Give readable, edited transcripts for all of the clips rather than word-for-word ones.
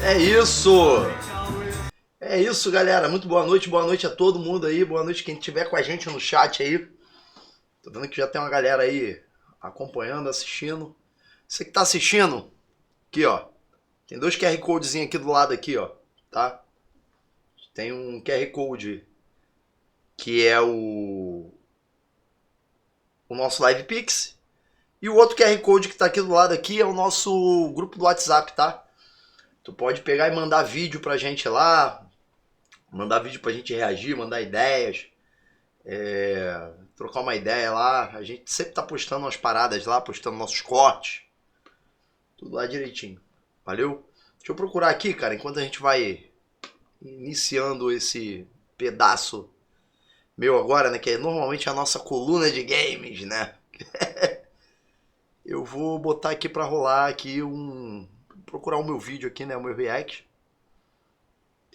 É isso! É isso, galera. Muito boa noite a todo mundo aí. Boa noite quem estiver com a gente no chat aí. Tô vendo que já tem uma galera aí acompanhando, assistindo. Você que tá assistindo, aqui ó, tem dois QR Codezinhos aqui do lado aqui, ó, tá? Tem um QR Code que é o nosso Live Pix e o outro QR Code que tá aqui do lado aqui é o nosso grupo do WhatsApp, tá? Tu pode pegar e mandar vídeo pra gente lá, mandar vídeo pra gente reagir, mandar ideias, trocar uma ideia lá. A gente sempre tá postando umas paradas lá, postando nossos cortes, tudo lá direitinho. Valeu? Deixa eu procurar aqui, cara, enquanto a gente vai iniciando esse pedaço meu agora, né? Que é normalmente a nossa coluna de games, né? Eu vou botar aqui pra rolar aqui procurar o meu vídeo aqui, né? O meu react.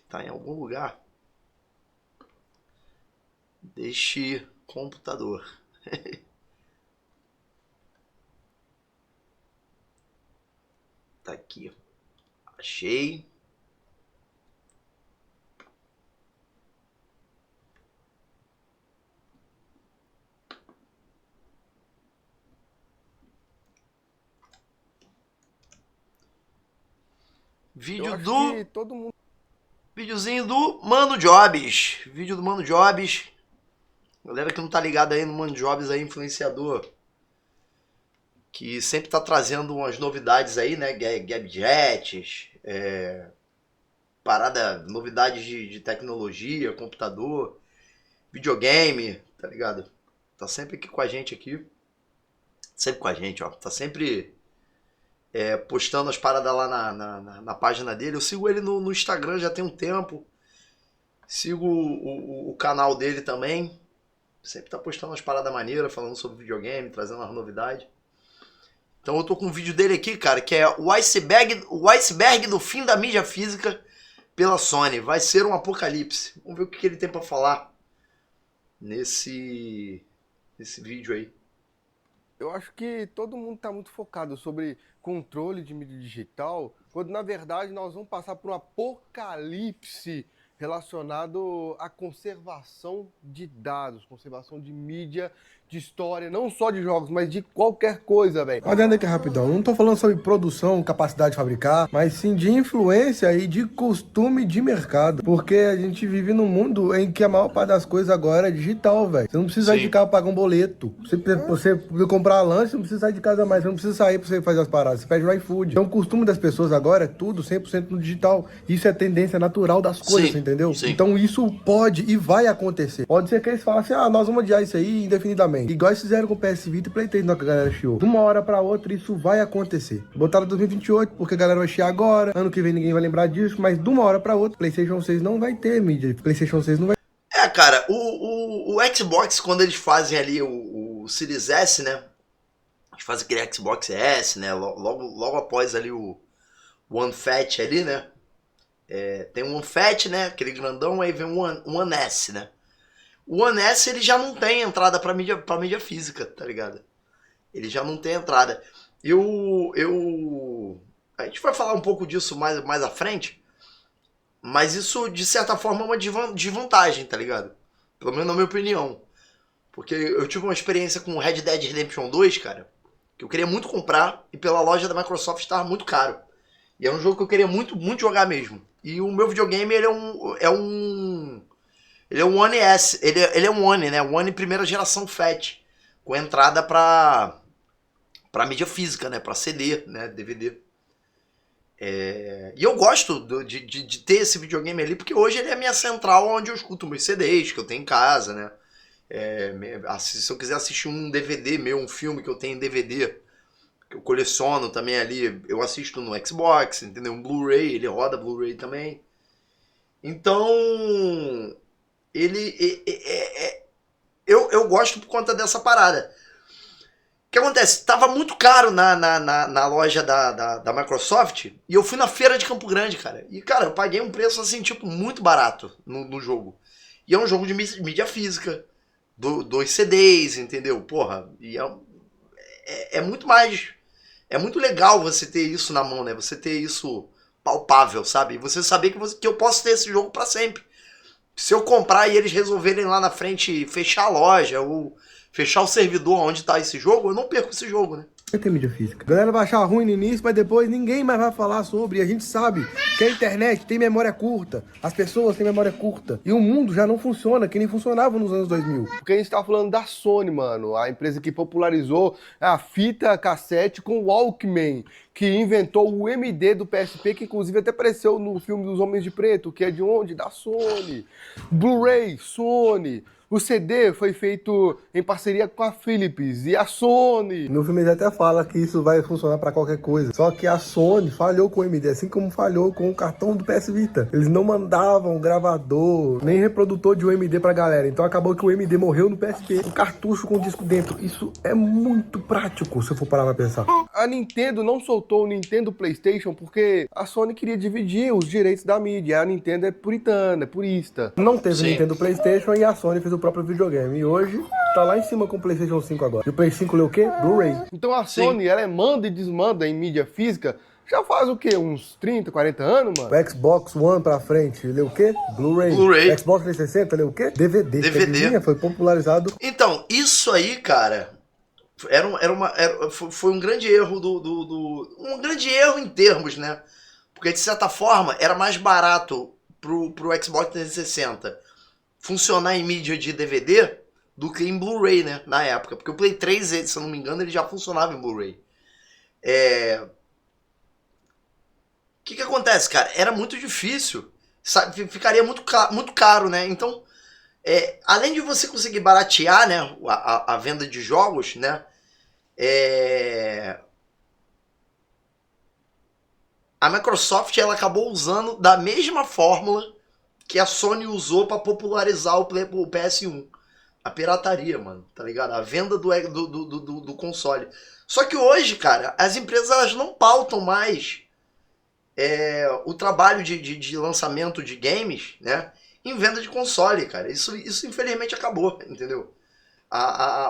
Tá em algum lugar. Deste computador. Tá aqui. Achei. Eu Vídeo acho do. que todo mundo. Videozinho do Mano Jobs. Vídeo do Mano Jobs. Galera que não tá ligada aí no Mano Jobs aí, influenciador. Que sempre tá trazendo umas novidades aí, né? Gadgets, parada, novidades de tecnologia, computador, videogame, tá ligado? Tá sempre aqui com a gente aqui. Sempre com a gente, ó. Tá sempre postando as paradas lá na página dele. Eu sigo ele no Instagram já tem um tempo. Sigo o canal dele também. Sempre tá postando umas paradas maneiras, falando sobre videogame, trazendo umas novidades. Então eu tô com um vídeo dele aqui, cara, que é o iceberg do fim da mídia física pela Sony. Vai ser um apocalipse. Vamos ver o que ele tem pra falar nesse vídeo aí. Eu acho que todo mundo está muito focado sobre controle de mídia digital, quando na verdade nós vamos passar por um apocalipse relacionado à conservação de dados, conservação de mídia, de história, não só de jogos, mas de qualquer coisa, velho. Adendo aqui rapidão, não tô falando sobre produção, capacidade de fabricar, mas sim de influência e de costume de mercado, porque a gente vive num mundo em que a maior parte das coisas agora é digital, velho. Você não precisa sair de Sim, casa pagar um boleto. Você comprar lanche, você não precisa sair de casa mais, você não precisa sair pra você fazer as paradas, você pede no iFood. Então o costume das pessoas agora é tudo 100% no digital. Isso é tendência natural das coisas, sim, você entendeu? sim. Então isso pode e vai acontecer. Pode ser que eles falem assim, ah, nós vamos adiar isso aí indefinidamente. Igual eles fizeram com o PS Vita e Playtime, que a galera chiou. De uma hora pra outra isso vai acontecer. Botaram 2028 porque a galera vai chiar agora, ano que vem ninguém vai lembrar disso, mas de uma hora pra outra, PlayStation 6 não vai ter mídia. PlayStation 6 não vai. Cara, o Xbox, quando eles fazem ali o Series S, né? Eles fazem aquele Xbox S, né? Logo após ali o One Fat ali, né? Tem um One Fat, né? Aquele grandão, aí vem um One S, né? O One S ele já não tem entrada pra mídia física, tá ligado? Ele já não tem entrada. A gente vai falar um pouco disso mais à frente, mas isso de certa forma é uma desvantagem, tá ligado? Pelo menos na minha opinião. Porque eu tive uma experiência com Red Dead Redemption 2, cara, que eu queria muito comprar e pela loja da Microsoft estava muito caro. E é um jogo que eu queria muito, muito jogar mesmo. E o meu videogame ele é um One S, ele é um One, né? One primeira geração Fat, com entrada pra mídia física, né? Pra CD, né? DVD. E eu gosto de ter esse videogame ali, porque hoje ele é a minha central onde eu escuto meus CDs que eu tenho em casa, né? Se eu quiser assistir um DVD meu, um filme que eu tenho em DVD, que eu coleciono também ali, eu assisto no Xbox, entendeu? Um Blu-ray, ele roda Blu-ray também. Então, ele. Eu gosto por conta dessa parada. O que acontece? Tava muito caro na loja da Microsoft e eu fui na feira de Campo Grande, cara. E, cara, eu paguei um preço assim, tipo, muito barato no jogo. E é um jogo de mídia física, dois CDs, entendeu? Porra, e é muito mais. É muito legal você ter isso na mão, né? Você ter isso palpável, sabe? E você saber que eu posso ter esse jogo pra sempre. Se eu comprar e eles resolverem lá na frente fechar a loja ou fechar o servidor onde tá esse jogo, eu não perco esse jogo, né? Vai ter mídia física. A galera vai achar ruim no início, mas depois ninguém mais vai falar sobre. E a gente sabe que a internet tem memória curta. As pessoas têm memória curta. E o mundo já não funciona, que nem funcionava nos anos 2000. Porque a gente tá falando da Sony, mano. A empresa que popularizou a fita cassete com o Walkman. Que inventou o MD do PSP, que inclusive até apareceu no filme dos Homens de Preto, que é de onde? Da Sony. Blu-ray, Sony. O CD foi feito em parceria com a Philips e a Sony. No filme ele até fala que isso vai funcionar para qualquer coisa. Só que a Sony falhou com o MD, assim como falhou com o cartão do PS Vita. Eles não mandavam gravador, nem reprodutor de UMD pra galera. Então acabou que o MD morreu no PSP. O cartucho com o disco dentro. Isso é muito prático, se eu for parar pra pensar. A Nintendo não soltou o Nintendo PlayStation porque a Sony queria dividir os direitos da mídia. A Nintendo é puritana, é purista. Não teve o Nintendo PlayStation e a Sony fez o próprio videogame. E hoje tá lá em cima com o PlayStation 5 agora. E o Play 5 leu o quê? Blu-ray. Então a Sony, ela manda e desmanda em mídia física já faz o quê? Uns 30, 40 anos, mano? O Xbox One pra frente, leu o quê? Blu-ray. Blu-ray. Xbox 360, leu o quê? DVD. DVD. Foi popularizado. Então, isso aí, cara, foi um grande erro um grande erro em termos, né? Porque, de certa forma, era mais barato pro Xbox 360 funcionar em mídia de DVD do que em Blu-ray, né? Na época. Porque o Play 3, se eu não me engano, ele já funcionava em Blu-ray. O que acontece, cara? Era muito difícil. Sabe? Ficaria muito caro, né? Então, além de você conseguir baratear, né, a venda de jogos, né? A Microsoft, ela acabou usando da mesma fórmula que a Sony usou para popularizar o PS1. A pirataria, mano, tá ligado? A venda do console. Só que hoje, cara, as empresas elas não pautam mais o trabalho de lançamento de games, né, em venda de console, cara. Isso infelizmente acabou, entendeu?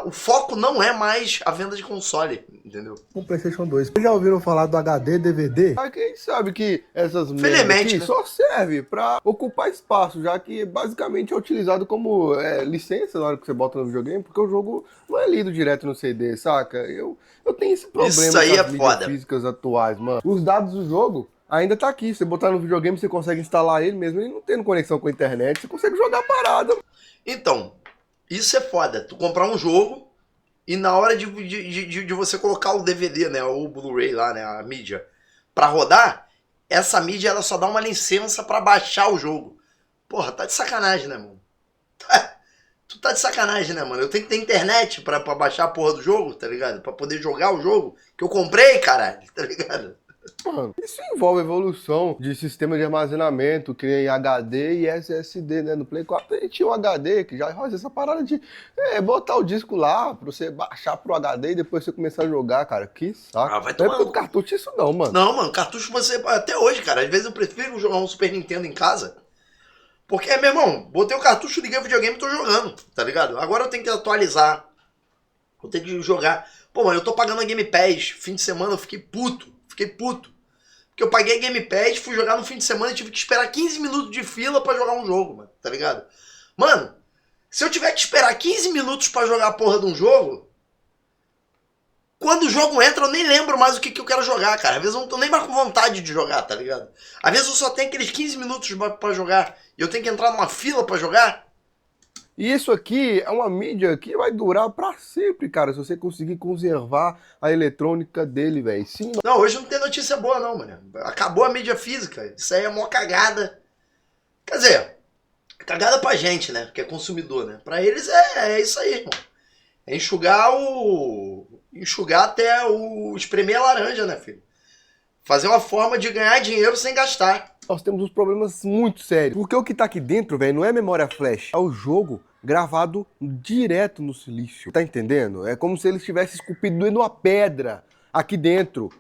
O foco não é mais a venda de console, entendeu? O PlayStation 2. Vocês já ouviram falar do HD, DVD? Quem sabe que essas merdas aqui, né, só serve pra ocupar espaço, já que basicamente é utilizado como licença na hora que você bota no videogame, porque o jogo não é lido direto no CD, saca? Eu tenho esse problema isso aí com as mídias físicas atuais, mano. Os dados do jogo ainda tá aqui. Você botar no videogame, você consegue instalar ele mesmo, ele não tendo conexão com a internet, você consegue jogar a parada. Então, isso é foda. Tu comprar um jogo e na hora de você colocar o DVD, né, ou o Blu-ray lá, né, a mídia, pra rodar, essa mídia ela só dá uma licença pra baixar o jogo. Porra, tá de sacanagem, né, mano? Tu tá de sacanagem, né, mano? Eu tenho que ter internet pra baixar a porra do jogo, tá ligado? Pra poder jogar o jogo que eu comprei, caralho, tá ligado? Mano, isso envolve evolução de sistema de armazenamento, que nem HD e SSD, né? No Play 4 a gente tinha um HD, que já faz essa parada de botar o disco lá, pra você baixar pro HD e depois você começar a jogar, cara. Que saco. Vai tomar no cartucho isso não, mano. Não, mano, cartucho você... Até hoje, cara, às vezes eu prefiro jogar um Super Nintendo em casa. Porque, meu irmão, botei o cartucho, liguei o videogame e tô jogando, tá ligado? Agora eu tenho que atualizar. Eu tenho que jogar. Pô, mano, eu tô pagando a Game Pass. Fim de semana eu fiquei puto. Porque eu paguei a Game Pass, fui jogar no fim de semana e tive que esperar 15 minutos de fila pra jogar um jogo, mano, tá ligado? Mano, se eu tiver que esperar 15 minutos pra jogar a porra de um jogo, quando o jogo entra eu nem lembro mais o que eu quero jogar, cara. Às vezes eu não tô nem mais com vontade de jogar, tá ligado? Às vezes eu só tenho aqueles 15 minutos pra jogar e eu tenho que entrar numa fila pra jogar. E isso aqui é uma mídia que vai durar pra sempre, cara, se você conseguir conservar a eletrônica dele, velho. Sim. Não, hoje não tem notícia boa não, mano. Acabou a mídia física. Isso aí é uma cagada. Quer dizer, cagada pra gente, né? Que é consumidor, né? Pra eles é isso aí, irmão. É enxugar até espremer a laranja, né, filho? Fazer uma forma de ganhar dinheiro sem gastar. Nós temos uns problemas muito sérios. Porque o que tá aqui dentro, velho, não é memória flash. É o jogo gravado direto no silício. Tá entendendo? É como se eles tivessem esculpido numa pedra aqui dentro.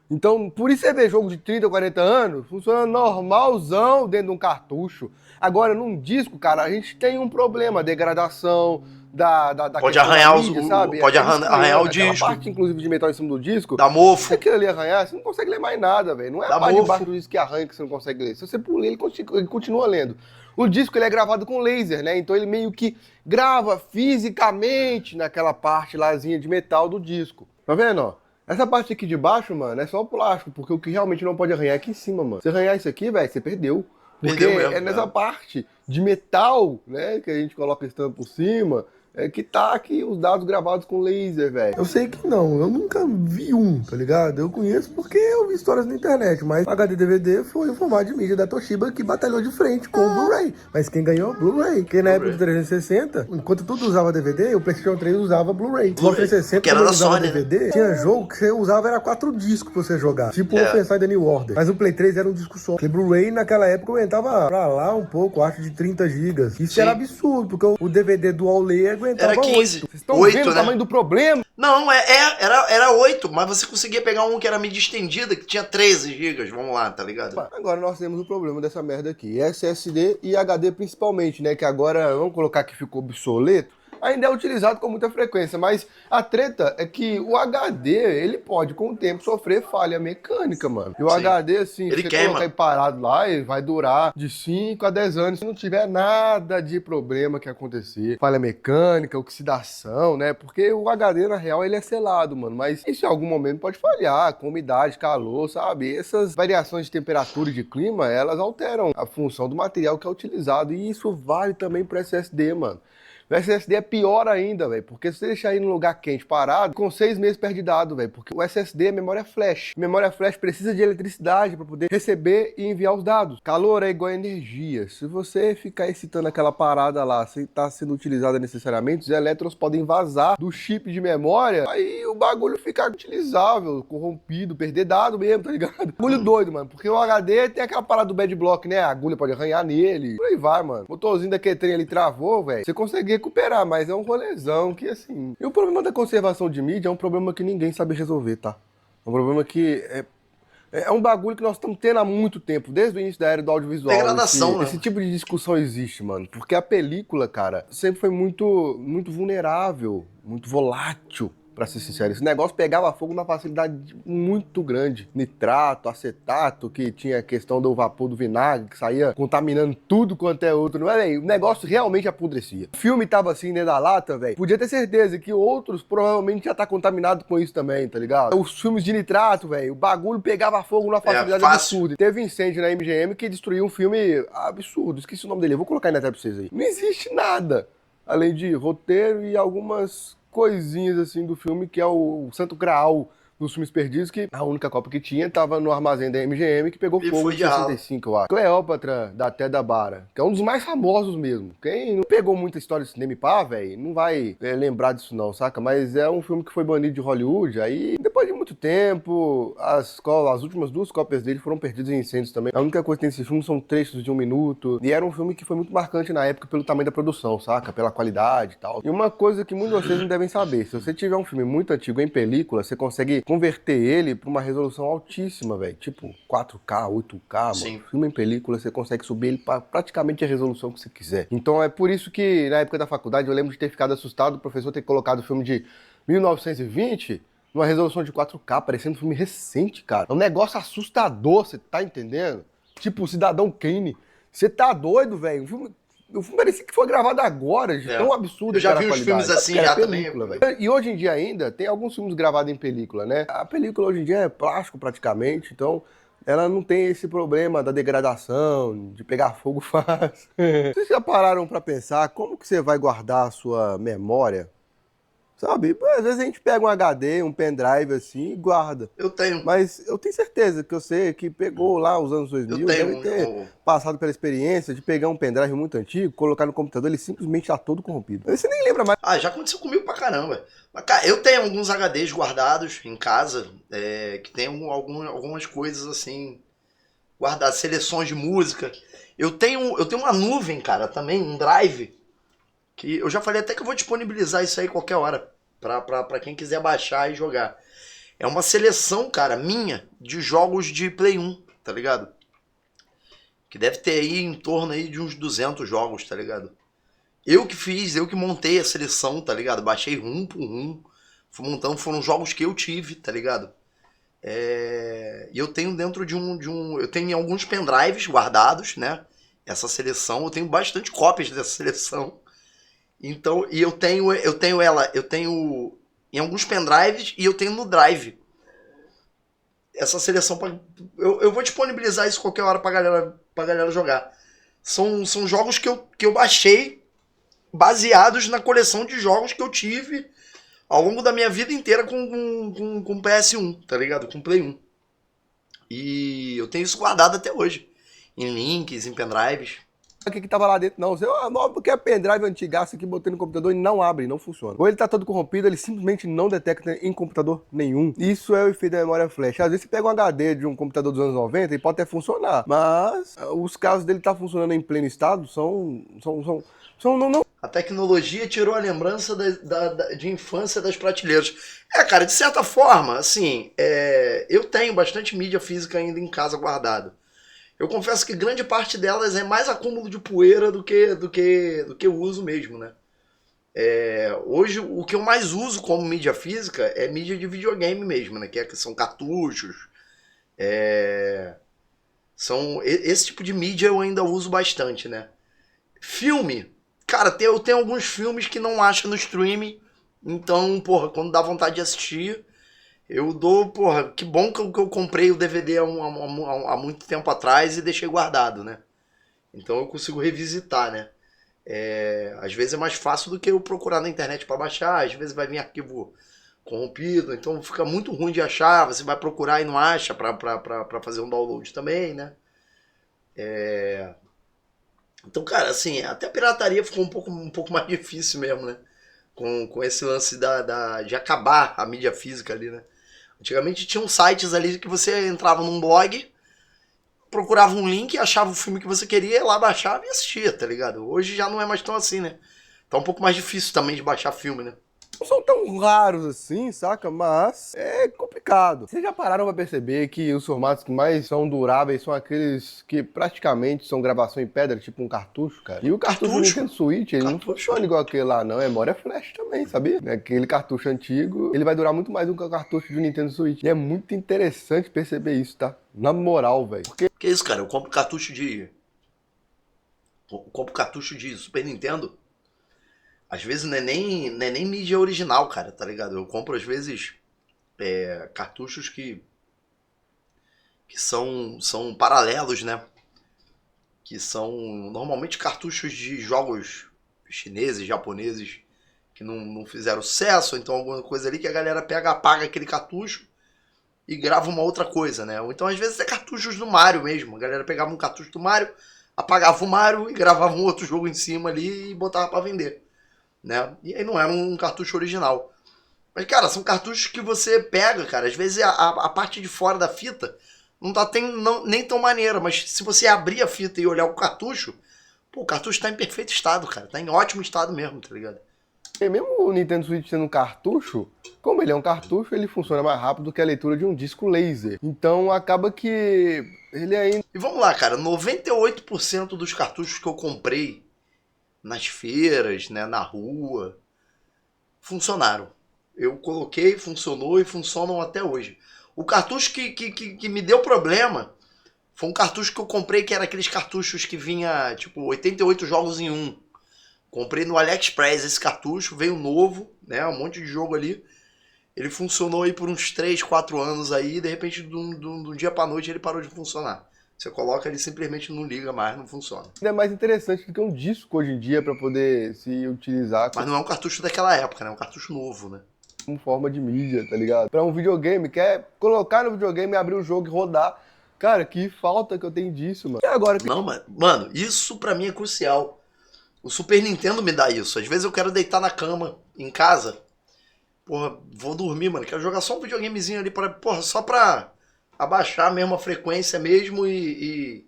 Então, por isso você vê jogo de 30 ou 40 anos funcionando normalzão dentro de um cartucho. Agora, num disco, cara, a gente tem um problema. Degradação, da Pode questão da arranhar, mídia, sabe? pode Aquele arranhar o aquela disco. parte, inclusive, de metal em cima do disco. Dá mofo. Se aquilo ali arranhar, você não consegue ler mais nada, velho. Não é a Dá parte de mofo. baixo do disco que arranha que você não consegue ler. Se você pular, ele continua lendo. O disco ele é gravado com laser, né? Então ele meio que grava fisicamente naquela parte lázinha de metal do disco. Tá vendo, ó? Essa parte aqui de baixo, mano, é só o plástico, porque o que realmente não pode arranhar é aqui em cima, mano. Se arranhar isso aqui, velho, você perdeu. Porque Perdeu mesmo, é nessa parte de metal, né, que a gente coloca esse tampo por cima, que tá aqui os dados gravados com laser, velho. Eu sei que não, eu nunca vi um, tá ligado? Eu conheço porque eu vi histórias na internet, mas o HD DVD foi o formato de mídia da Toshiba que batalhou de frente com o Blu-ray. Mas quem ganhou? Blu-ray. Porque na época do 360, enquanto tudo usava DVD, o PlayStation 3 usava Blu-ray. O 360, que era quando da usava Sony, DVD, né? tinha jogo que você usava, era 4 discos pra você jogar. Tipo o Offensive The New Order. Mas o Play 3 era um disco só. Porque Blu-ray naquela época aguentava pra lá um pouco, acho de 30 gigas. Isso Sim. era absurdo, porque o DVD Dual Layer aguentava Era 15. Vocês estão 8, vendo o né? tamanho do problema? Não, era 8, mas você conseguia pegar um que era mídia estendida, que tinha 13 gigas, vamos lá, tá ligado? Agora nós temos o problema dessa merda aqui. SSD e HD principalmente, né? Que agora, vamos colocar que ficou obsoleto. Ainda é utilizado com muita frequência, mas a treta é que o HD, ele pode, com o tempo, sofrer falha mecânica, mano. E o Sim. HD, assim, Ele se você queima. colocar ele parado lá, ele vai durar de 5 a 10 anos se não tiver nada de problema que acontecer. Falha mecânica, oxidação, né? Porque o HD, na real, ele é selado, mano. Mas isso em algum momento pode falhar, com umidade, calor, sabe? Essas variações de temperatura e de clima, elas alteram a função do material que é utilizado. E isso vale também pro SSD, mano. O SSD é pior ainda, velho, porque se você deixar aí num lugar quente parado, com 6 meses perde dado, velho, porque o SSD é memória flash. Memória flash precisa de eletricidade para poder receber e enviar os dados. Calor é igual a energia. Se você ficar excitando aquela parada lá, sem estar sendo utilizada necessariamente, os elétrons podem vazar do chip de memória, aí o bagulho fica utilizável, corrompido, perder dado mesmo, tá ligado? Bagulho doido, mano, porque o HD tem aquela parada do bad block, né? A agulha pode arranhar nele, por aí vai, mano. O motorzinho da Q-Trem ali travou, velho. Você consegue recuperar, mas é um rolezão que, assim... E o problema da conservação de mídia é um problema que ninguém sabe resolver, tá? É um problema que é um bagulho que nós estamos tendo há muito tempo, desde o início da era do audiovisual. Degradação, né? Esse tipo de discussão existe, mano. Porque a película, cara, sempre foi muito, muito vulnerável, muito volátil. Pra ser sincero, esse negócio pegava fogo numa facilidade muito grande. Nitrato, acetato, que tinha a questão do vapor do vinagre, que saía contaminando tudo quanto é outro. Não é, velho? O negócio realmente apodrecia. O filme tava assim dentro da lata, velho. Podia ter certeza que outros provavelmente já tá contaminado com isso também, tá ligado? Os filmes de nitrato, velho, o bagulho pegava fogo numa facilidade absurda. Teve incêndio na MGM que destruiu um filme absurdo. Esqueci o nome dele, eu vou colocar aí na tela pra vocês aí. Não existe nada, além de roteiro e algumas coisinhas assim do filme, que é o Santo Graal dos filmes perdidos, que a única cópia que tinha tava no armazém da MGM, que pegou fogo em 65, eu acho. Cleópatra, da Teda Bara, que é um dos mais famosos mesmo. Quem não pegou muita história de cinema e pá, velho, não vai lembrar disso não, saca? Mas é um filme que foi banido de Hollywood, aí depois de muito tempo, as últimas 2 cópias dele foram perdidas em incêndios também. A única coisa que tem nesse filme são trechos de 1 minuto, e era um filme que foi muito marcante na época pelo tamanho da produção, saca? Pela qualidade e tal. E uma coisa que muitos de vocês não devem saber, se você tiver um filme muito antigo em película, você consegue converter ele para uma resolução altíssima, velho. Tipo 4K, 8K, mano. Filme em película, você consegue subir ele para praticamente a resolução que você quiser. Então é por isso que na época da faculdade eu lembro de ter ficado assustado o professor ter colocado o filme de 1920 numa resolução de 4K, parecendo um filme recente, cara. É um negócio assustador, você tá entendendo? Tipo Cidadão Kane. Você tá doido, velho? O filme parecia que foi gravado agora, de tão absurdo. Eu já vi uns filmes assim já película, também. E hoje em dia ainda tem alguns filmes gravados em película, né? A película hoje em dia é plástico praticamente, então ela não tem esse problema da degradação, de pegar fogo fácil. Vocês já pararam pra pensar como que você vai guardar a sua memória? Sabe? Às vezes a gente pega um HD, um pendrive assim e guarda. Eu tenho. Mas eu tenho certeza que você que pegou lá os anos 2000 deve ter passado pela experiência de pegar um pendrive muito antigo, colocar no computador, ele simplesmente tá todo corrompido. Você nem lembra mais. Ah, já aconteceu comigo pra caramba. Mas, cara, eu tenho alguns HDs guardados em casa, que tem algumas coisas assim, guardadas, seleções de música. Eu tenho uma nuvem, cara, também, um drive, que eu já falei até que eu vou disponibilizar isso aí qualquer hora, pra quem quiser baixar e jogar. É uma seleção, cara, minha, de jogos de Play 1, tá ligado? Que deve ter aí em torno aí de uns 200 jogos, tá ligado? Eu que fiz, eu que montei a seleção, tá ligado? Baixei rum por rum. Fui montando, foram jogos que eu tive, tá ligado? E eu tenho dentro de um. Eu tenho em alguns pendrives guardados, né? Essa seleção. Eu tenho bastante cópias dessa seleção. Então, e eu tenho em alguns pendrives e eu tenho no Drive. Essa seleção. Eu vou disponibilizar isso qualquer hora pra galera jogar. São jogos que eu baixei baseados na coleção de jogos que eu tive ao longo da minha vida inteira com PS1, tá ligado? Com Play 1. E eu tenho isso guardado até hoje. Em links, em pendrives. O que tava lá dentro, não. Não, porque é pendrive antigaço que botei no computador e não abre, não funciona. Ou ele tá todo corrompido, ele simplesmente não detecta em computador nenhum. Isso é o efeito da memória flash. Às vezes você pega um HD de um computador dos anos 90 e pode até funcionar. Mas os casos dele tá funcionando em pleno estado não. A tecnologia tirou a lembrança de infância das prateleiras. Cara, de certa forma, assim, eu tenho bastante mídia física ainda em casa guardada. Eu confesso que grande parte delas é mais acúmulo de poeira do que uso mesmo, né? Hoje, o que eu mais uso como mídia física é mídia de videogame mesmo, né? Que são cartuchos. Esse tipo de mídia eu ainda uso bastante, né? Filme. Cara, eu tenho alguns filmes que não acho no streaming. Então, porra, quando dá vontade de assistir, eu dou, porra, que bom que eu comprei o DVD há muito tempo atrás e deixei guardado, né? Então eu consigo revisitar, né? Às vezes é mais fácil do que eu procurar na internet para baixar, às vezes vai vir arquivo corrompido, então fica muito ruim de achar, você vai procurar e não acha para fazer um download também, né? Então, cara, assim, até a pirataria ficou um pouco mais difícil mesmo, né? Com esse lance de acabar a mídia física ali, né? Antigamente tinham sites ali que você entrava num blog, procurava um link, achava o filme que você queria, ia lá baixava e assistia, tá ligado? Hoje já não é mais tão assim, né? Tá um pouco mais difícil também de baixar filme, né? Não são tão raros assim, saca? Mas é complicado. Vocês já pararam pra perceber que os formatos que mais são duráveis são aqueles que praticamente são gravação em pedra, tipo um cartucho, cara? E o cartucho do Nintendo Switch, ele não funciona igual aquele lá, não. É memória flash também, sabia? Aquele cartucho antigo, ele vai durar muito mais do que o cartucho do Nintendo Switch. E é muito interessante perceber isso, tá? Na moral, velho. Que isso, cara? Eu compro cartucho de Super Nintendo. Às vezes não é nem mídia original, cara, tá ligado? Eu compro, às vezes, cartuchos que são paralelos, né? Que são normalmente cartuchos de jogos chineses, japoneses, que não fizeram sucesso, então alguma coisa ali que a galera apaga aquele cartucho e grava uma outra coisa, né? Ou então, às vezes, é cartuchos do Mario mesmo. A galera pegava um cartucho do Mario, apagava o Mario e gravava um outro jogo em cima ali e botava pra vender. Né? E aí não era um cartucho original. Mas, cara, são cartuchos que você pega, cara. Às vezes a parte de fora da fita não tá nem tão maneira, mas se você abrir a fita e olhar o cartucho, pô, o cartucho tá em perfeito estado, cara. Tá em ótimo estado mesmo, tá ligado? E mesmo o Nintendo Switch sendo um cartucho, como ele é um cartucho, ele funciona mais rápido do que a leitura de um disco laser. Então acaba que ele ainda... E vamos lá, cara. 98% dos cartuchos que eu comprei nas feiras, né, na rua, funcionaram. Eu coloquei, funcionou e funcionam até hoje. O cartucho que me deu problema foi um cartucho que eu comprei, que era aqueles cartuchos que vinha, tipo, 88 jogos em um. Comprei no AliExpress esse cartucho, veio novo, né, um monte de jogo ali. Ele funcionou aí por uns 3, 4 anos aí, e de repente, de um dia pra noite, ele parou de funcionar. Você coloca, ele simplesmente não liga mais, não funciona. É mais interessante do que um disco hoje em dia para poder se utilizar. Mas não é um cartucho daquela época, né? É um cartucho novo, né? Como forma de mídia, tá ligado? Para um videogame, quer colocar no videogame, abrir o jogo e rodar. Cara, que falta que eu tenho disso, mano. E agora? Não, mano, isso pra mim é crucial. O Super Nintendo me dá isso. Às vezes eu quero deitar na cama, em casa. Porra, vou dormir, mano. Quero jogar só um videogamezinho ali, só pra abaixar mesmo a frequência mesmo e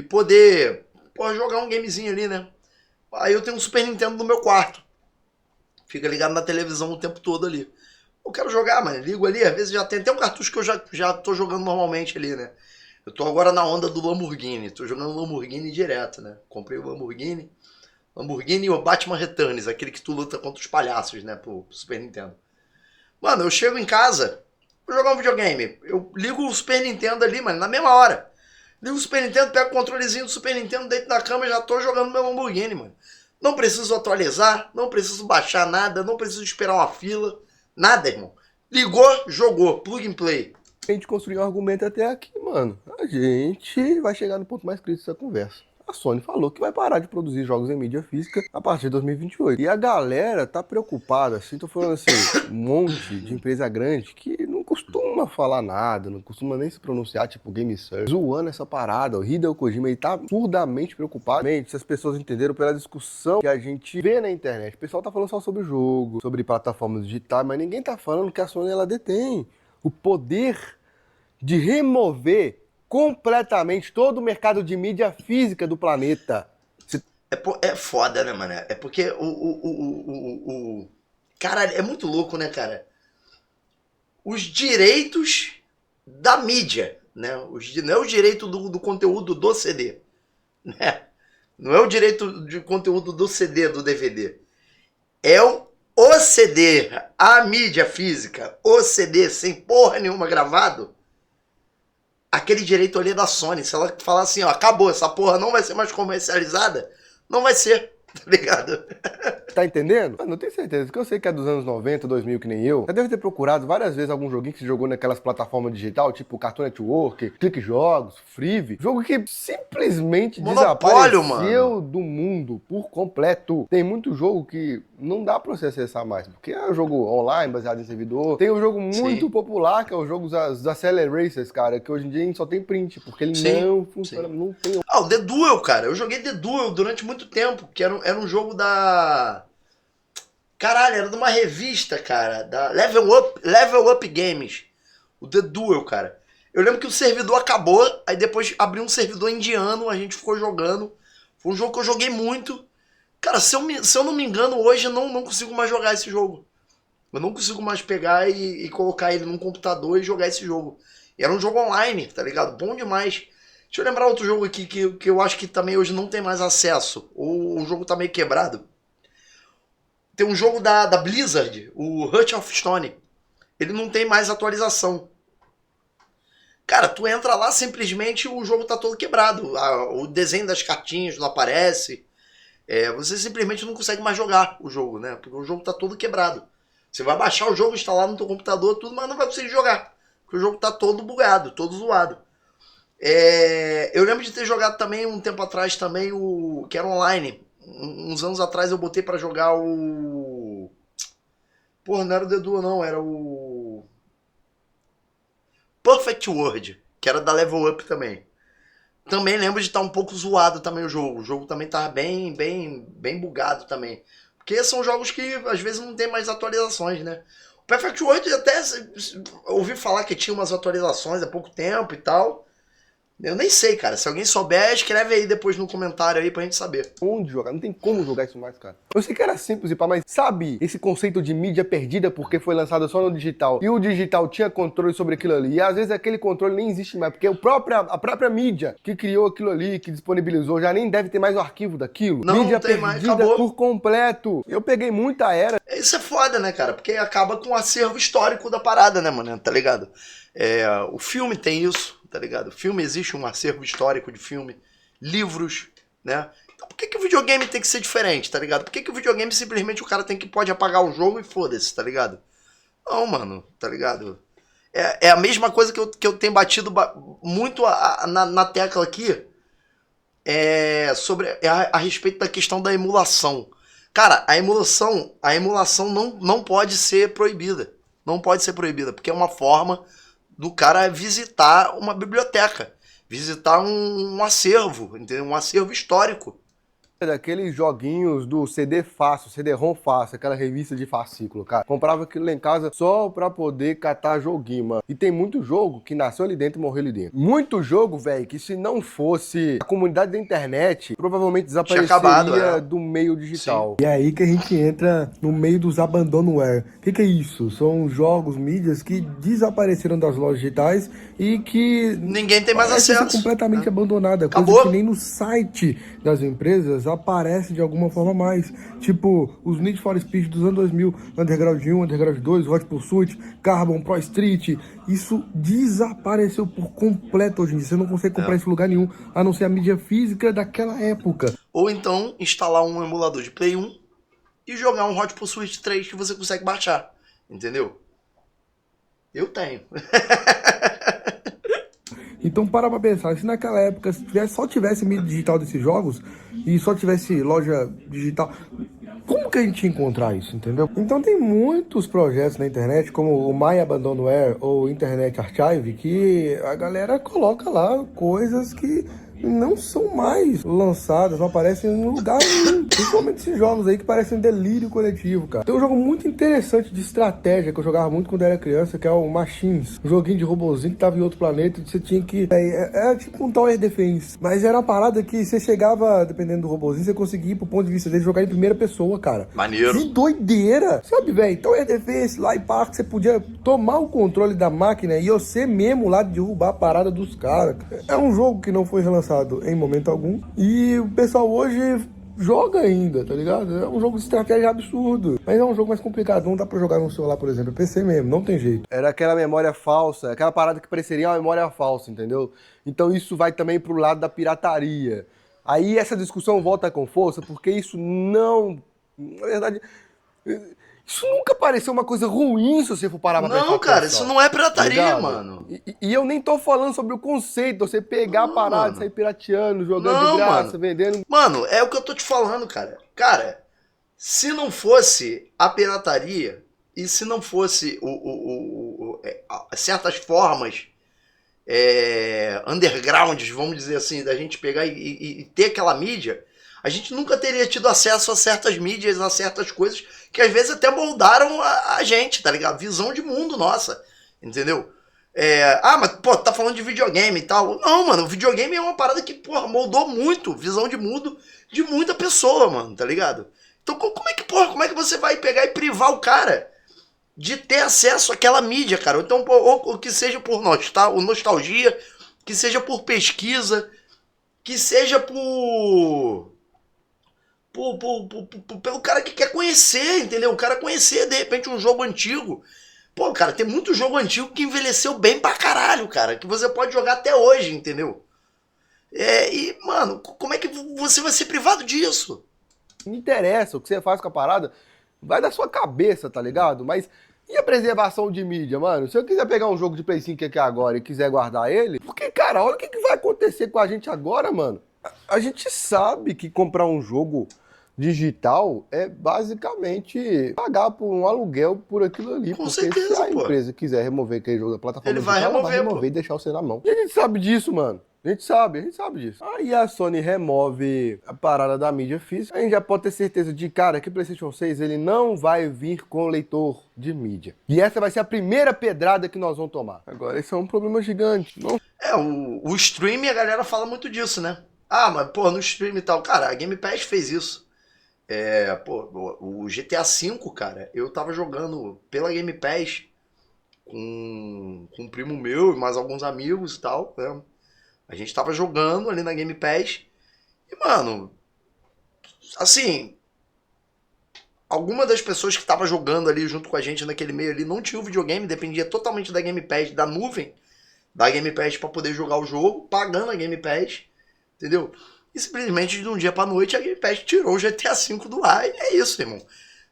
poder, porra, jogar um gamezinho ali, né? Aí eu tenho um Super Nintendo no meu quarto. Fica ligado na televisão o tempo todo ali. Eu quero jogar, mano. Ligo ali, às vezes já tem até um cartucho que eu já tô jogando normalmente ali, né? Eu tô agora na onda do Lamborghini. Tô jogando Lamborghini direto, né? Comprei o Lamborghini. Lamborghini ou Batman Returns, aquele que tu luta contra os palhaços, né, pro Super Nintendo. Mano, eu chego em casa, vou jogar um videogame, eu ligo o Super Nintendo ali, mano, na mesma hora. Ligo o Super Nintendo, pego o controlezinho do Super Nintendo, deito na cama e já tô jogando meu Lamborghini, mano. Não preciso atualizar, não preciso baixar nada, não preciso esperar uma fila, nada, irmão. Ligou, jogou, plug and play. A gente construiu um argumento até aqui, mano. A gente vai chegar no ponto mais crítico dessa conversa. A Sony falou que vai parar de produzir jogos em mídia física a partir de 2028. E a galera tá preocupada, assim, tô falando assim, um monte de empresa grande que não costuma falar nada, não costuma nem se pronunciar, tipo GameSir, zoando essa parada. O Hideo Kojima, ele tá absurdamente preocupado. Se as pessoas entenderam pela discussão que a gente vê na internet. O pessoal tá falando só sobre o jogo, sobre plataformas digitais, mas ninguém tá falando que a Sony, ela detém o poder de remover completamente todo o mercado de mídia física do planeta. É foda, né, mano? É porque Cara, é muito louco, né, cara? Os direitos da mídia, né? Não é o direito do conteúdo do CD, né? Não é o direito de conteúdo do CD, do DVD. É o CD, a mídia física, o CD sem porra nenhuma gravado. Aquele direito ali é da Sony. Se ela falar assim, ó, acabou, essa porra não vai ser mais comercializada, não vai ser, tá ligado? Tá entendendo? Mano, eu tenho certeza que eu sei que é dos anos 90, 2000, que nem eu. Já deve ter procurado várias vezes algum joguinho que se jogou naquelas plataformas digital, tipo Cartoon Network, Clique Jogos, Freevee. Jogo que simplesmente Monopólio, desapareceu mano. do mundo por completo. Tem muito jogo que não dá pra você acessar mais, porque é um jogo online, baseado em servidor. Tem um jogo muito popular, que é o jogo das Acceleracers, cara, que hoje em dia a gente só tem print, porque ele não funciona, não tem... Ah, o The Duel, cara. Eu joguei The Duel durante muito tempo, que era um jogo da... Caralho, era de uma revista, cara, da Level Up Games. O The Duel, cara. Eu lembro que o servidor acabou, aí depois abriu um servidor indiano, a gente ficou jogando. Foi um jogo que eu joguei muito. Cara, se eu não me engano, hoje eu não consigo mais jogar esse jogo. Eu não consigo mais pegar e colocar ele num computador e jogar esse jogo. E era um jogo online, tá ligado? Bom demais. Deixa eu lembrar outro jogo aqui que eu acho que também hoje não tem mais acesso. Ou o jogo tá meio quebrado. Tem um jogo da Blizzard, o Heart of Stone. Ele não tem mais atualização. Cara, tu entra lá, simplesmente o jogo tá todo quebrado. O desenho das cartinhas não aparece. Você simplesmente não consegue mais jogar o jogo, né? Porque o jogo tá todo quebrado. Você vai baixar o jogo, instalar no teu computador, tudo, mas não vai conseguir jogar. Porque o jogo tá todo bugado, todo zoado. Eu lembro de ter jogado também um tempo atrás também o que era online. Uns anos atrás eu botei pra jogar o... Porra, não era o The Duel não, era o... Perfect World, que era da Level Up também. Também lembro de estar um pouco zoado também o jogo. O jogo também tava bem bugado também. Porque são jogos que às vezes não tem mais atualizações, né? O Perfect World até ouvi falar que tinha umas atualizações há pouco tempo e tal. Eu nem sei, cara. Se alguém souber, escreve aí depois no comentário aí pra gente saber. Onde jogar? Não tem como jogar isso mais, cara. Eu sei que era simples e pá, mas sabe esse conceito de mídia perdida porque foi lançado só no digital e o digital tinha controle sobre aquilo ali e às vezes aquele controle nem existe mais porque a própria mídia que criou aquilo ali, que disponibilizou, já nem deve ter mais o arquivo daquilo. Não, mídia não tem perdida mais, acabou. por completo. Eu peguei muita era. Isso é foda, né, cara? Porque acaba com o acervo histórico da parada, né, mano? Tá ligado? O filme tem isso. Tá ligado? O filme, existe um acervo histórico de filme, livros, né? Então por que o videogame tem que ser diferente, tá ligado? Por que o videogame simplesmente o cara pode apagar o jogo e foda-se, tá ligado? Não, mano, tá ligado? É a mesma coisa que eu tenho batido muito na tecla aqui, sobre a respeito da questão da emulação. Cara, a emulação não pode ser proibida. Não pode ser proibida, porque é uma forma do cara visitar uma biblioteca, visitar um acervo, entendeu? Um acervo histórico. Daqueles joguinhos do CD Fácil, CD-ROM Fácil, aquela revista de fascículo, cara. Comprava aquilo lá em casa só pra poder catar joguinho, mano. E tem muito jogo que nasceu ali dentro e morreu ali dentro. Muito jogo, velho, que se não fosse a comunidade da internet, provavelmente desapareceria do meio digital. Sim. E é aí que a gente entra no meio dos abandonware. O que é isso? São jogos, mídias que desapareceram das lojas digitais e que... ninguém tem mais acesso. Completamente abandonada. Acabou. Coisa que nem no site das empresas aparecem de alguma forma mais. Tipo, os Need for Speed dos anos 2000, Underground 1, Underground 2, Hot Pursuit, Carbon, Pro Street, isso desapareceu por completo hoje em dia. Você não consegue comprar isso em lugar nenhum, a não ser a mídia física daquela época. Ou então, instalar um emulador de Play 1 e jogar um Hot Pursuit 3 que você consegue baixar, entendeu? Eu tenho. Então para pra pensar, se naquela época só tivesse mídia digital desses jogos e só tivesse loja digital, como que a gente ia encontrar isso, entendeu? Então tem muitos projetos na internet, como o My Abandonware ou Internet Archive, que a galera coloca lá coisas que não são mais lançadas, não aparecem em lugar nenhum. Principalmente esses jogos aí que parecem um delírio coletivo, cara. Tem um jogo muito interessante de estratégia que eu jogava muito quando era criança, que é o Machines. Um joguinho de robozinho que tava em outro planeta e você tinha que... Era tipo um Tower Defense. Mas era uma parada que você chegava, dependendo do robozinho, você conseguia ir pro ponto de vista dele jogar em primeira pessoa, cara. Maneiro. Que doideira! Sabe, velho? Tower Defense lá em Parque, você podia tomar o controle da máquina e você mesmo lá derrubar a parada dos caras. É um jogo que não foi relançado em momento algum. E o pessoal hoje joga ainda, tá ligado? É um jogo de estratégia absurdo. Mas é um jogo mais complicado. Não dá pra jogar no celular, por exemplo. É PC mesmo, não tem jeito. Era aquela memória falsa, aquela parada que pareceria uma memória falsa, entendeu? Então isso vai também pro lado da pirataria. Aí essa discussão volta com força, porque isso não... Na verdade... Isso nunca pareceu uma coisa ruim se você for parar pra pensar. Não, cara, isso não é pirataria, mano. E eu nem tô falando sobre o conceito, você pegar a parada, sair pirateando, jogando de graça, vendendo. Mano, é o que eu tô te falando, cara. Cara, se não fosse a pirataria e se não fosse certas formas undergrounds, vamos dizer assim, da gente pegar e ter aquela mídia, a gente nunca teria tido acesso a certas mídias, a certas coisas que às vezes até moldaram a gente, tá ligado? Visão de mundo nossa, entendeu? Mas, pô, tá falando de videogame e tal. Não, mano, o videogame é uma parada que, porra, moldou muito visão de mundo de muita pessoa, mano, tá ligado? Então como é que você vai pegar e privar o cara de ter acesso àquela mídia, cara? Então, ou que seja por nostalgia, que seja por pesquisa, que seja pelo cara que quer conhecer, entendeu? O cara conhecer, de repente, um jogo antigo. Pô, cara, tem muito jogo antigo que envelheceu bem pra caralho, cara. Que você pode jogar até hoje, entendeu? E, mano, como é que você vai ser privado disso? Não interessa o que você faz com a parada, vai da sua cabeça, tá ligado? Mas e a preservação de mídia, mano? Se eu quiser pegar um jogo de Play 5 aqui agora e quiser guardar ele, porque, cara, olha o que vai acontecer com a gente agora, mano. A gente sabe que comprar um jogo digital é basicamente pagar por um aluguel por aquilo ali. Com porque certeza, se a empresa quiser remover aquele jogo da plataforma ele vai digital, remover, ela vai remover e deixar você na mão. E a gente sabe disso, mano. A gente sabe disso. Aí a Sony remove a parada da mídia física, a gente já pode ter certeza de, cara, que o PlayStation 6 ele não vai vir com leitor de mídia. E essa vai ser a primeira pedrada que nós vamos tomar. Agora, esse é um problema gigante. Não... O streaming, a galera fala muito disso, né? Mas, pô, no streaming e tal. Cara, a Game Pass fez isso. O GTA V, cara, eu tava jogando pela Game Pass com um primo meu e mais alguns amigos e tal, né? A gente tava jogando ali na Game Pass e, mano, assim, alguma das pessoas que tava jogando ali junto com a gente naquele meio ali não tinha o videogame, dependia totalmente da Game Pass, da nuvem da Game Pass pra poder jogar o jogo, pagando a Game Pass, entendeu? E simplesmente de um dia pra noite a Game Pass tirou o GTA V do ar e é isso, irmão.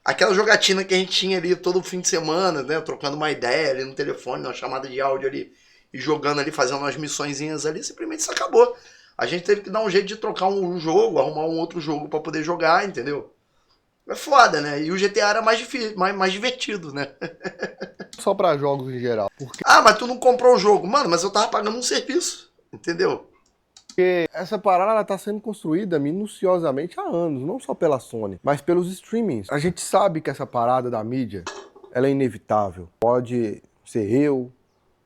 Aquela jogatina que a gente tinha ali todo fim de semana, né, trocando uma ideia ali no telefone, uma chamada de áudio ali, e jogando ali, fazendo umas missõezinhas ali, simplesmente isso acabou. A gente teve que dar um jeito de trocar um jogo, arrumar um outro jogo pra poder jogar, entendeu? É foda, né? E o GTA era mais difícil, mais divertido, né? Só pra jogos em geral. Porque... mas tu não comprou o jogo. Mano, mas eu tava pagando um serviço, entendeu? Porque essa parada ela tá sendo construída minuciosamente há anos, não só pela Sony, mas pelos streamings. A gente sabe que essa parada da mídia, ela é inevitável. Pode ser eu,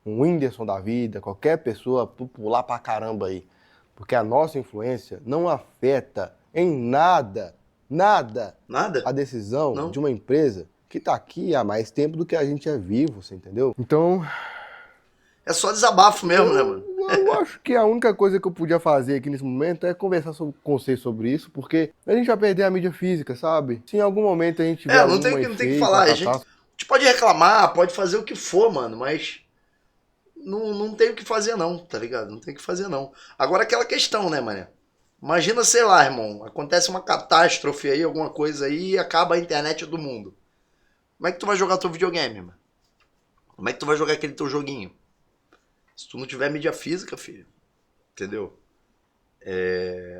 um Whindersson da vida, qualquer pessoa popular pra caramba aí. Porque a nossa influência não afeta em nada a decisão de uma empresa que tá aqui há mais tempo do que a gente é vivo, você entendeu? Então... É só desabafo mesmo, né, mano? Eu acho que a única coisa que eu podia fazer aqui nesse momento é conversar com você sobre isso, porque a gente vai perder a mídia física, sabe? Se em algum momento a gente tiver Não algum tem que efeito, falar. A catástrofe, gente pode reclamar, pode fazer o que for, mano, mas não tem o que fazer não, tá ligado? Não tem o que fazer não. Agora aquela questão, né, mané? Imagina, sei lá, irmão, acontece uma catástrofe aí, alguma coisa aí, e acaba a internet do mundo. Como é que tu vai jogar teu videogame, mano? Como é que tu vai jogar aquele teu joguinho? Se tu não tiver mídia física, filho, entendeu?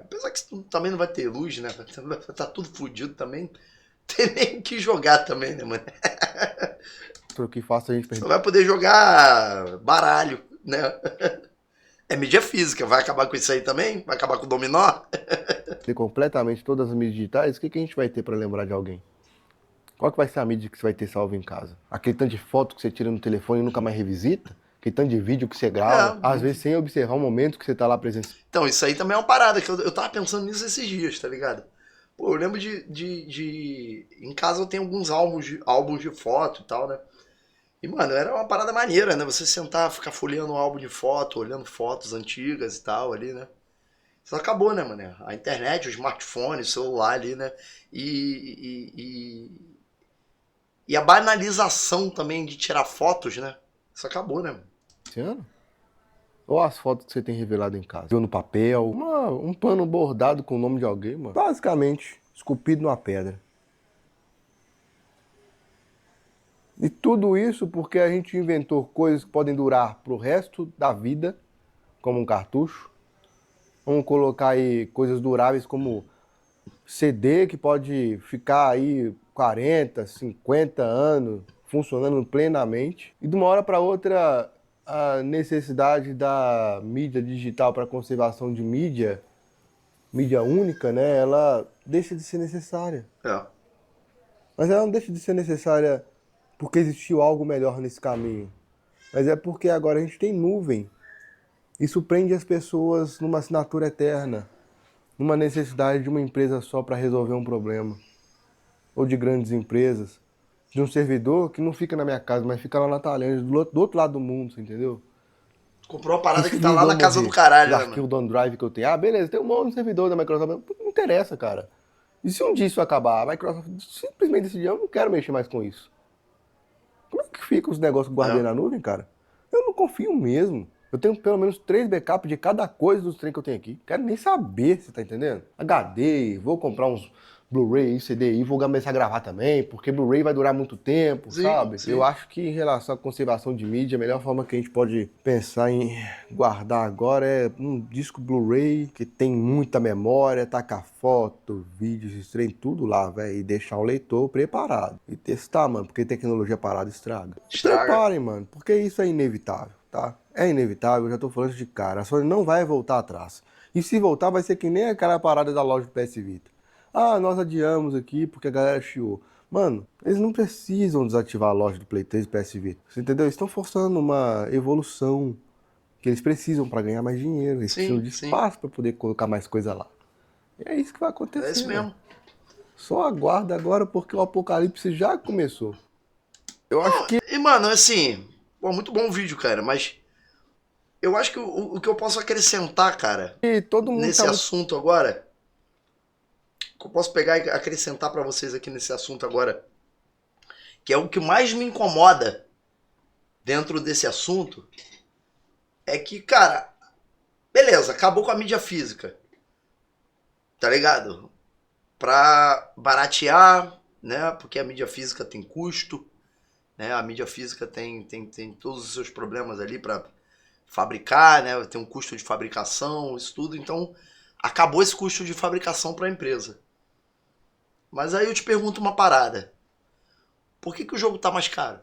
Apesar que tu também não vai ter luz, né? Vai estar tudo fodido também. Tem nem o que jogar também, né, mano? que faça a gente Só perder vai poder jogar baralho, né? É mídia física, vai acabar com isso aí também? Vai acabar com o dominó? completamente todas as mídias digitais, o que a gente vai ter pra lembrar de alguém? Qual que vai ser a mídia que você vai ter salvo em casa? Aquele tanto de foto que você tira no telefone e nunca mais revisita? Aquele tanto de vídeo que você grava, às vezes sem observar o momento que você tá lá presenciando. Então, isso aí também é uma parada, que eu tava pensando nisso esses dias, tá ligado? Pô, eu lembro em casa eu tenho alguns álbuns de foto e tal, né? E, mano, era uma parada maneira, né? Você sentar, ficar folheando um álbum de foto, olhando fotos antigas e tal ali, né? Isso acabou, né, mano? A internet, o smartphone, o celular ali, né? E a banalização também de tirar fotos, né? Isso acabou, né, mano? Ou as fotos que você tem revelado em casa. Viu no papel, um pano bordado com o nome de alguém, mano. Basicamente, esculpido numa pedra. E tudo isso porque a gente inventou coisas que podem durar pro resto da vida, como um cartucho. Vamos colocar aí coisas duráveis como CD, que pode ficar aí 40, 50 anos funcionando plenamente. E de uma hora para outra, a necessidade da mídia digital para conservação de mídia única, né, ela deixa de ser necessária. É. Mas ela não deixa de ser necessária porque existiu algo melhor nesse caminho. Mas é porque agora a gente tem nuvem. Isso prende as pessoas numa assinatura eterna, numa necessidade de uma empresa só para resolver um problema. Ou de grandes empresas. De um servidor que não fica na minha casa, mas fica lá na Tailândia, do outro lado do mundo, entendeu? Comprou uma parada que tá lá servidor na casa do morrer, caralho, os né, arquivos mano? do OneDrive que eu tenho. Ah, beleza, tem um monte de servidor da Microsoft. Não interessa, cara. E se um dia isso acabar, a Microsoft simplesmente decidir, eu não quero mexer mais com isso. Como é que fica os negócios que eu guardei na nuvem, cara? Eu não confio mesmo. Eu tenho pelo menos 3 backups de cada coisa dos trem que eu tenho aqui. Quero nem saber, você tá entendendo? HD, vou comprar uns Blu-ray, CD, vou começar a gravar também, porque Blu-ray vai durar muito tempo, Sim, sabe? sim. Eu acho que em relação à conservação de mídia, a melhor forma que a gente pode pensar em guardar agora é um disco Blu-ray que tem muita memória, tacar foto, vídeos, esse trem, tudo lá, velho, e deixar o leitor preparado. E testar, mano, porque tecnologia parada estraga. Estraga. Preparem, mano, porque isso é inevitável, tá? É inevitável, eu já tô falando de cara. A Sony não vai voltar atrás. E se voltar, vai ser que nem aquela parada da loja do PS Vita. Ah, nós adiamos aqui porque a galera chiou. Mano, eles não precisam desativar a loja do Play 3 e PS Vita. Você entendeu? Eles estão forçando uma evolução que eles precisam para ganhar mais dinheiro. Eles precisam de espaço para poder colocar mais coisa lá. E é isso que vai acontecer. É isso mesmo. Né? Só aguarda agora porque o apocalipse já começou. Eu acho que... E, mano, assim... Pô, muito bom o vídeo, cara, mas... Eu acho que o que eu posso acrescentar, cara... todo mundo nesse assunto agora... Que eu posso pegar e acrescentar pra vocês aqui nesse assunto agora... Que é o que mais me incomoda... Dentro desse assunto... É que, cara... Beleza, acabou com a mídia física. Tá ligado? Pra baratear, né? Porque a mídia física tem custo, né? A mídia física tem todos os seus problemas ali pra fabricar, né? Tem um custo de fabricação, isso tudo. Então, acabou esse custo de fabricação pra empresa. Mas aí eu te pergunto uma parada. Por que o jogo tá mais caro?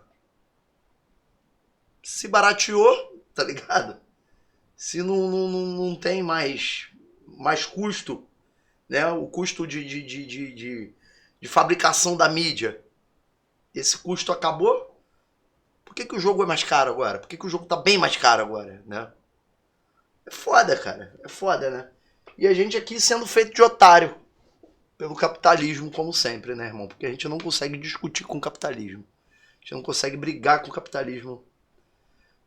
Se barateou, tá ligado? Se não tem mais custo, né? O custo de fabricação da mídia, esse custo acabou. Por que o jogo é mais caro agora? Por que o jogo tá bem mais caro agora, né? É foda, cara. É foda, né? E a gente aqui sendo feito de otário pelo capitalismo, como sempre, né, irmão? Porque a gente não consegue discutir com o capitalismo. A gente não consegue brigar com o capitalismo.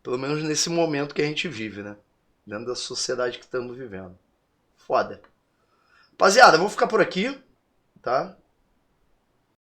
Pelo menos nesse momento que a gente vive, né? dentro da sociedade que estamos vivendo. Foda. Rapaziada, vou ficar por aqui, tá?